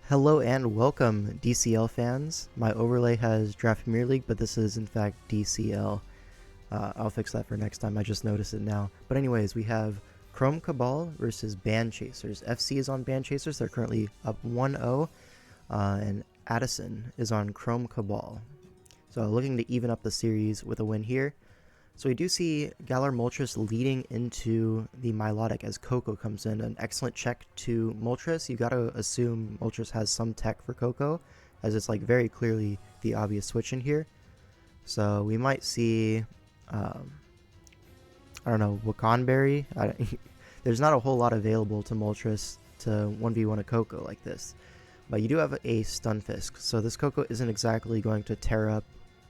Hello and welcome, DCL fans. My overlay has Draft Premier League, but this is in fact DCL. I'll fix that for next time, I just noticed it now. But anyways, we have Chrome Cabal versus Band Chasers. FC is on Band Chasers, they're currently up 1-0, and Addison is on Chrome Cabal. So looking to even up the series with a win here. So we do see Galar Moltres leading into the Milotic as Coco comes in. An excellent check to Moltres. You gotta assume Moltres has some tech for Coco, as it's like very clearly the obvious switch in here. So we might see, I don't know, Wakanberry. There's not a whole lot available to Moltres to 1v1 a Coco like this. But you do have a Stunfisk, so this Coco isn't exactly going to tear up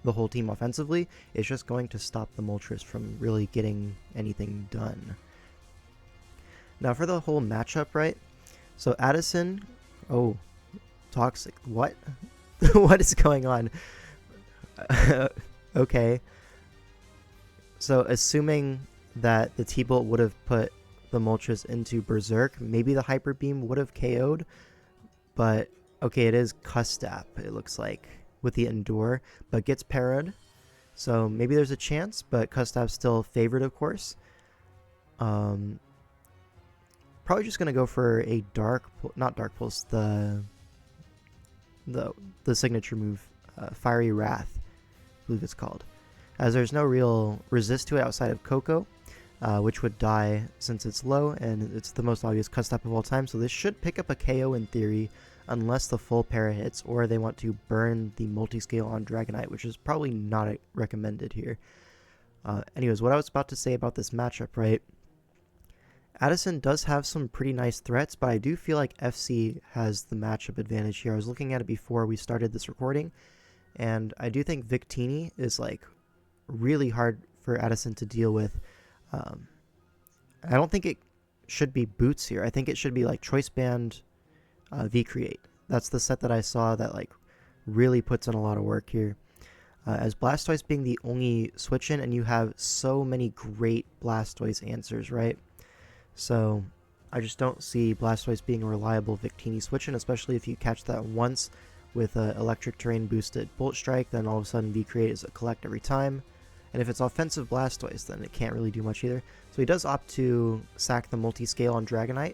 the whole team offensively. It's just going to stop the Moltres from really getting anything done. Now for the whole matchup, right? So Addison, oh, toxic, what? What is going on? Okay. So assuming that the T-Bolt would have put the Moltres into Berserk, maybe the Hyper Beam would have KO'd, but okay, it is Custap, it looks like, with the Endure, but gets parried, so maybe there's a chance, but Custap's still favored, of course. Probably just gonna go for a not Dark Pulse, the signature move, Fiery Wrath, I believe it's called, as there's no real resist to it outside of Coco, which would die since it's low, and it's the most obvious Custap of all time, so this should pick up a KO in theory, unless the full para hits, or they want to burn the multi-scale on Dragonite, which is probably not recommended here. Anyways, what I was about to say about this matchup, right? Addison does have some pretty nice threats, but I do feel like FC has the matchup advantage here. I was looking at it before we started this recording, and I do think Victini is like really hard for Addison to deal with. I don't think it should be Boots here. I think it should be like Choice Band, V-Create. That's the set that I saw that like really puts in a lot of work here. As Blastoise being the only switch in, and you have so many great Blastoise answers, right? So I just don't see Blastoise being a reliable Victini switch in, especially if you catch that once with Electric Terrain boosted Bolt Strike, then all of a sudden V-Create is a collect every time. And if it's offensive Blastoise, then it can't really do much either. So he does opt to sack the multi-scale on Dragonite.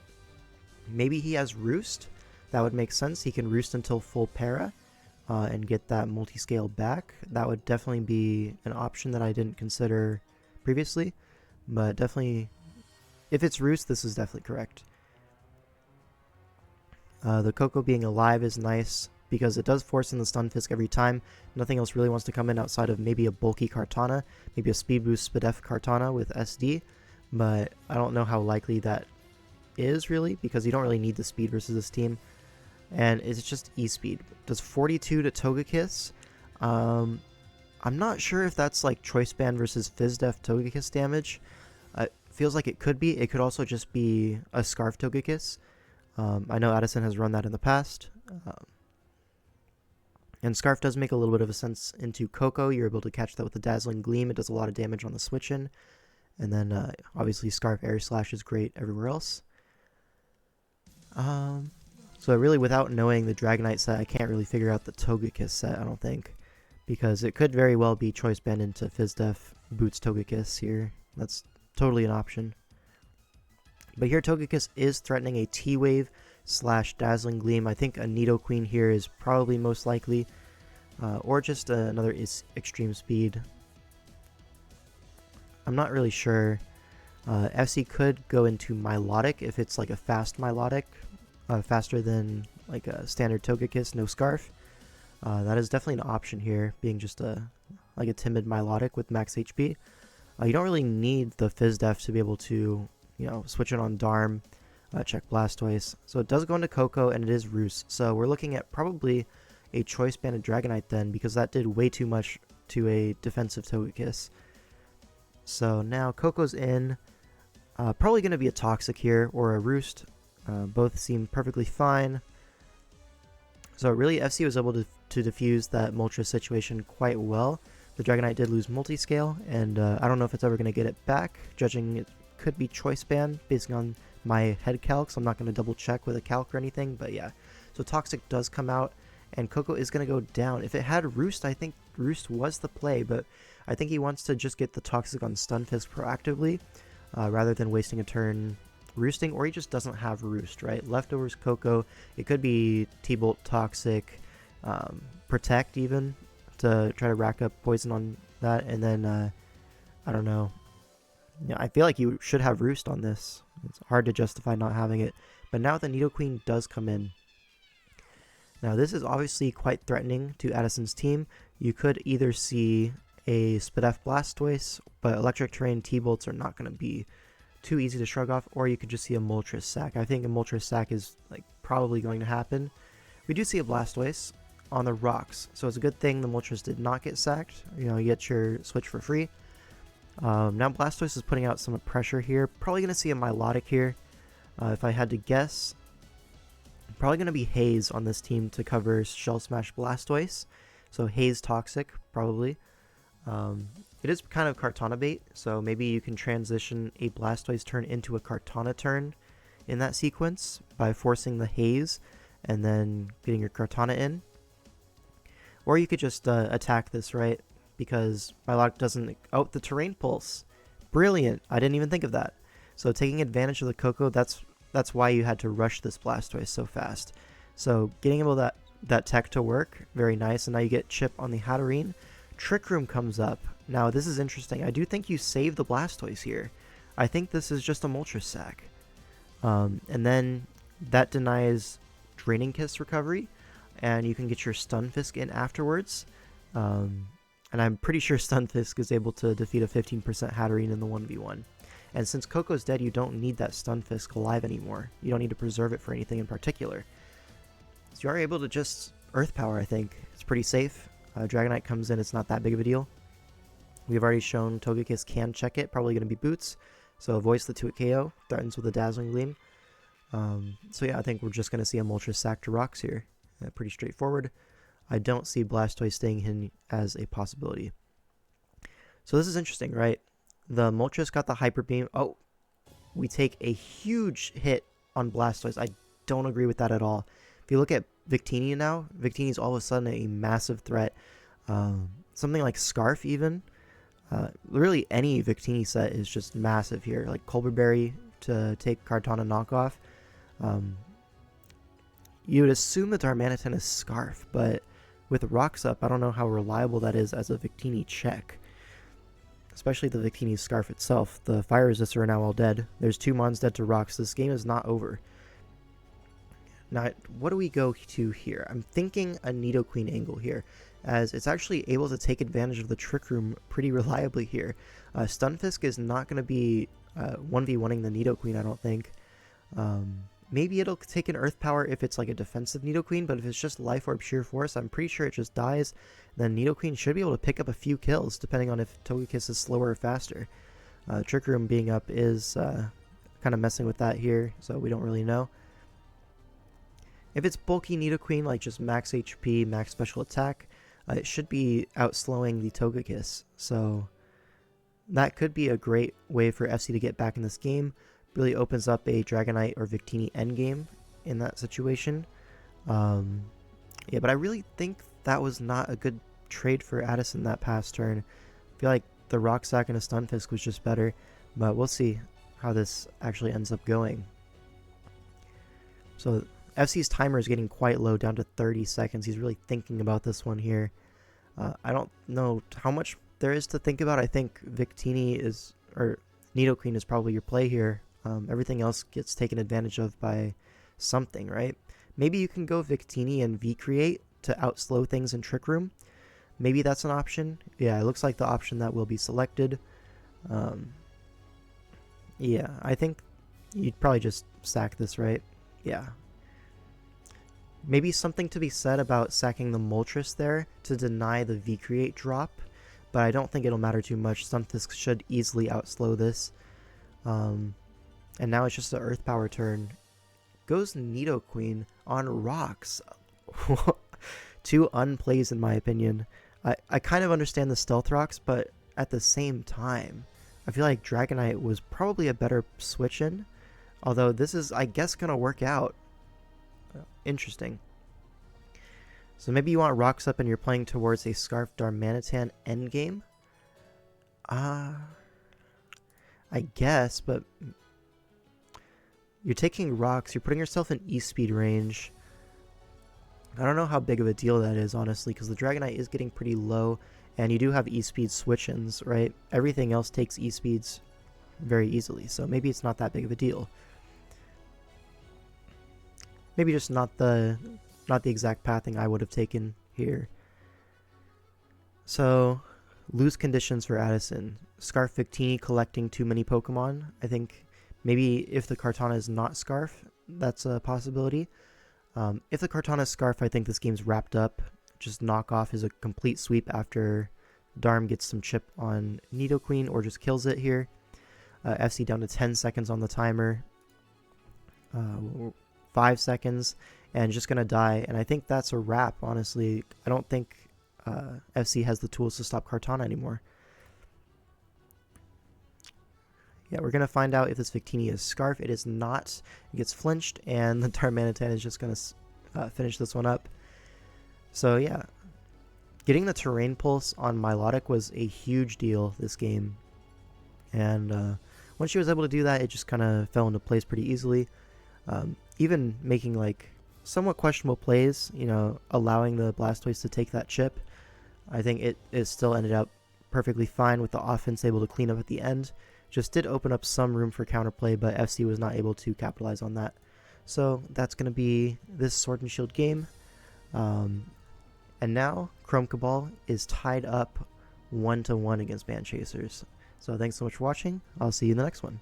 Maybe he has Roost. That would make sense. He can Roost until full para and get that multi-scale back. That would definitely be an option that I didn't consider previously. But definitely, if it's Roost, this is definitely correct. The Coco being alive is nice because it does force in the Stunfisk every time. Nothing else really wants to come in outside of maybe a bulky Kartana, maybe a Speed Boost Spadef Kartana with SD. But I don't know how likely that is really, because you don't really need the speed versus this team. And it's just E-Speed. Does 42 to Togekiss. I'm not sure if that's like Choice Band versus Fizdef Togekiss damage. Feels like it could be. It could also just be a Scarf Togekiss. I know Addison has run that in the past. And Scarf does make a little bit of a sense into Coco. You're able to catch that with the Dazzling Gleam. It does a lot of damage on the switch in. And then obviously Scarf Air Slash is great everywhere else. So really, without knowing the Dragonite set, I can't really figure out the Togekiss set, I don't think. Because it could very well be Choice Band into Fizdef Boots Togekiss here. That's totally an option. But here Togekiss is threatening a T-Wave / Dazzling Gleam. I think a Nidoqueen here is probably most likely. Or just another Extreme Speed. I'm not really sure. FC could go into Milotic if it's like a fast Milotic. Faster than like a standard Togekiss, no Scarf. That is definitely an option here, being just like a timid Milotic with max HP. You don't really need the Fizdef to be able to, switch it on Darm, check Blastoise. So it does go into Coco, and it is Roost. So we're looking at probably a Choice Banded Dragonite then, because that did way too much to a defensive Togekiss. So now Coco's in. Probably going to be a Toxic here, or a Roost. Both seem perfectly fine. So really, FC was able to defuse that Moltres situation quite well. The Dragonite did lose multi-scale, and I don't know if it's ever going to get it back, judging it could be Choice Band, based on my head calc, so I'm not going to double check with a calc or anything, but yeah. So Toxic does come out, and Coco is going to go down. If it had Roost, I think Roost was the play, but I think he wants to just get the Toxic on Stunfisk proactively, rather than wasting a turn roosting, or he just doesn't have Roost, right? Leftovers Coco, it could be T-Bolt, Toxic, Protect even, to try to rack up poison on that, and then, I don't know. Yeah, I feel like you should have Roost on this. It's hard to justify not having it, but now the Nidoqueen does come in. Now this is obviously quite threatening to Addison's team. You could either see a Spadef Blastoise, but Electric Terrain T-Bolts are not going to be too easy to shrug off, or you could just see a Moltres Sack. I think a Moltres Sack is like probably going to happen. We do see a Blastoise on the rocks, so it's a good thing the Moltres did not get sacked. You know, you get your switch for free. Now Blastoise is putting out some pressure here. Probably going to see a Milotic here. If I had to guess, probably going to be Haze on this team to cover Shell Smash Blastoise. So Haze Toxic, probably. It is kind of Kartana bait, so maybe you can transition a Blastoise turn into a Kartana turn in that sequence by forcing the Haze and then getting your Kartana in. Or you could just attack this, right? Because Milotic doesn't... Oh, the Terrain Pulse. Brilliant. I didn't even think of that. So taking advantage of the Coco, that's why you had to rush this Blastoise so fast. So getting able that tech to work, very nice. And now you get Chip on the Hatterene. Trick Room comes up. Now this is interesting. I do think you save the Blastoise here. I think this is just a Moltres Sack. And then that denies Draining Kiss recovery. And you can get your Stunfisk in afterwards. And I'm pretty sure Stunfisk is able to defeat a 15% Hatterene in the 1v1. And since Coco's dead, you don't need that Stunfisk alive anymore. You don't need to preserve it for anything in particular. So you are able to just Earth Power, I think. It's pretty safe. Dragonite comes in, it's not that big of a deal. We've already shown Togekiss can check it, probably going to be Boots. So Voice the 2-hit KO, threatens with a Dazzling Gleam. So yeah, I think we're just going to see a Moltres Sack to rocks here. Pretty straightforward. I don't see Blastoise staying in as a possibility. So this is interesting, right? The Moltres got the Hyper Beam. Oh, we take a huge hit on Blastoise. I don't agree with that at all. If you look at Victini now, Victini's all of a sudden a massive threat. Something like Scarf even. Really any Victini set is just massive here. Like Colberberry to take Kartana knockoff. You would assume that Darmanitan is Scarf, but with rocks up, I don't know how reliable that is as a Victini check. Especially the Victini Scarf itself. The Fire Resistors are now all dead. There's 2 Mons dead to rocks. This game is not over. Now, what do we go to here? I'm thinking a Nidoqueen angle here, as it's actually able to take advantage of the Trick Room pretty reliably here. Stunfisk is not going to be 1v1ing the Nidoqueen, I don't think. Maybe it'll take an Earth Power if it's like a defensive Nidoqueen, but if it's just Life Orb Sheer Force, I'm pretty sure it just dies. Then Nidoqueen should be able to pick up a few kills, depending on if Togekiss is slower or faster. Trick Room being up is kind of messing with that here, so we don't really know. If it's bulky Nidoqueen, like just max HP, max special attack, it should be outslowing the Togekiss. So that could be a great way for FC to get back in this game. Really opens up a Dragonite or Victini endgame in that situation. Yeah, but I really think that was not a good trade for Addison that past turn. I feel like the Rock Sack and a Stunfisk was just better, but we'll see how this actually ends up going. So FC's timer is getting quite low, down to 30 seconds. He's really thinking about this one here. I don't know how much there is to think about. I think Victini is, or Nidoqueen is probably your play here. Everything else gets taken advantage of by something, right? Maybe you can go Victini and V-Create to outslow things in Trick Room. Maybe that's an option. Yeah, it looks like the option that will be selected. Yeah, I think you'd probably just sack this, right? Yeah. Maybe something to be said about sacking the Moltres there to deny the V-Create drop, but I don't think it'll matter too much. Stunfisk should easily outslow this. And now it's just an Earth Power turn. Goes Nidoqueen on rocks. 2 unplays in my opinion. I kind of understand the Stealth Rocks, but at the same time, I feel like Dragonite was probably a better switch in. Although this is, I guess, going to work out. Interesting. So maybe you want rocks up and you're playing towards a Scarf Darmanitan endgame? I guess, but you're taking rocks, you're putting yourself in E-speed range. I don't know how big of a deal that is, honestly, because the Dragonite is getting pretty low, and you do have E-speed switch-ins, right? Everything else takes E-speeds very easily, so maybe it's not that big of a deal. Maybe just not the exact pathing I would have taken here. So, lose conditions for Addison. Scarf Victini collecting too many Pokemon. I think maybe if the Kartana is not Scarf, that's a possibility. If the Kartana is Scarf, I think this game's wrapped up. Just knock off is a complete sweep after Darm gets some chip on Nidoqueen or just kills it here. FC down to 10 seconds on the timer. 5 seconds, and just gonna die. And I think that's a wrap, honestly. I don't think FC has the tools to stop Kartana anymore. Yeah, we're gonna find out if this Victini is Scarf. It is not. It gets flinched, and the Darmanitan is just gonna finish this one up. So yeah, getting the Terrain Pulse on Milotic was a huge deal this game, and once she was able to do that, it just kind of fell into place pretty easily. Even making like somewhat questionable plays, you know, allowing the Blastoise to take that chip, I think it still ended up perfectly fine with the offense able to clean up at the end. Just did open up some room for counterplay, but FC was not able to capitalize on that. So that's going to be this Sword and Shield game. And now Chrome Cabal is tied up 1-1 against Band Chasers. So thanks so much for watching. I'll see you in the next one.